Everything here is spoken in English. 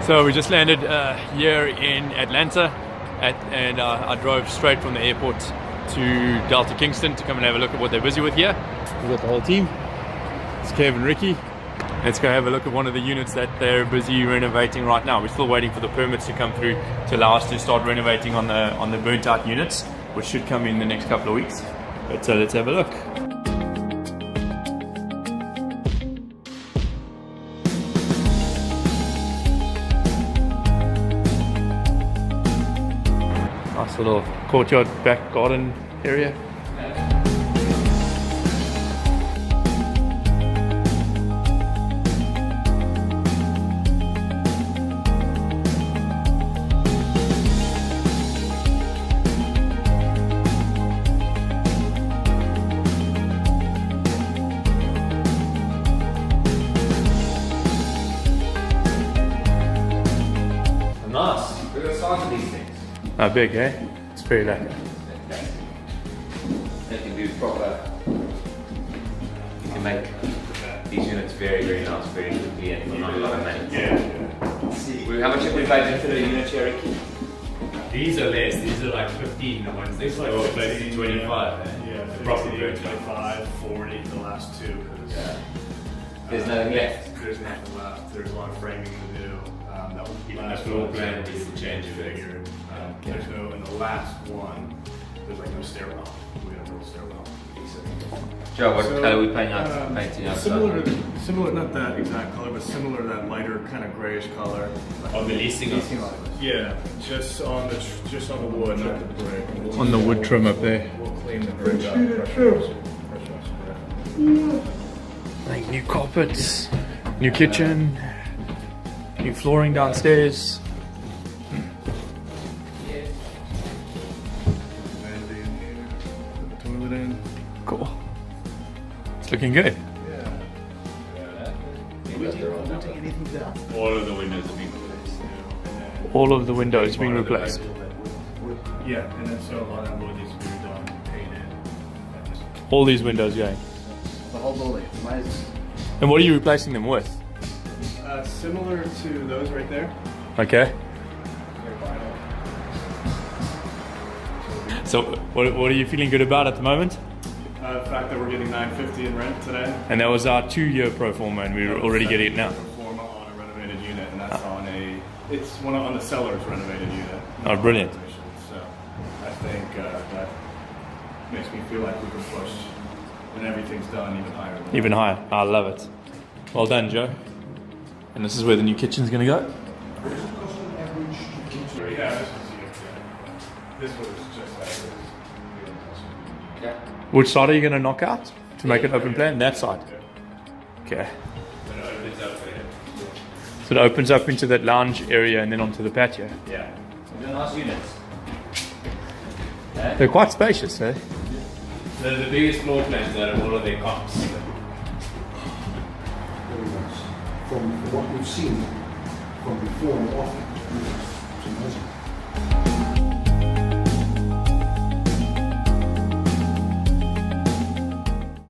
So we just landed here in Atlanta, and I drove straight from the airport to Delta Kingston to come and have a look at what they're busy with here. We've got the whole team. It's Kev and Ricky. Let's go have a look at one of the units that they're busy renovating right now. We're still waiting for the permits to come through to allow us to start renovating on the burnt out units, which should come in the next couple of weeks. But let's have a look. Nice little courtyard back garden area. Nice. Look at the size of these things. Not big, eh? It's very lekker. They can do proper. You can make these units very, very nice, very quickly, and for not a lot of money. Yeah. How much have we paid for the unit here, Ricky? These are less. These are like 15. The ones next Like door, 15, 25. Yeah, Proper 15, bird. 25, 40, the last two. Yeah. There's nothing left. There's nothing left. There's a lot of framing to do. That was Even the last floor one, plan so needs to change a bit. figured. There's no, in the last one, there's like no stairwell. We have no stairwell. Joe, what So, color are we painting outside? Similar, not that exact color, but similar to that lighter kind of grayish color. Of the leasing of Yeah, just on the wood, not the brick. On the wood trim up there. We'll clean the brick up. Pressure Like new carpets, new kitchen, new flooring downstairs. Put the toilet in. Cool. It's looking good. all of the windows have been replaced. All of the windows being replaced. Yeah, and then so a lot of wood needs to be done, painted. All these windows going. The whole building. And what are you replacing them with? Similar to those right there. Okay. They're vinyl. So what are you feeling good about at the moment? The fact that we're getting $950 in rent today. And that was our 2-year pro forma, and we're already getting it now. Pro forma on a renovated unit, and that's on the seller's renovated unit. Oh, brilliant. So I think that makes me feel like we can push when everything's done even higher. Even higher. I love it. Well done, Joe. And this is where the new kitchen's gonna go. Yeah, this was just like Yeah. Which side are you gonna knock out to make it open plan? That side. Okay. So it opens up into that lounge area and then onto the patio. Yeah. They're nice units. They're quite spacious, eh? They're the biggest floor plans out of all of their comps. Very nice. From what we've seen from before and after, it's amazing.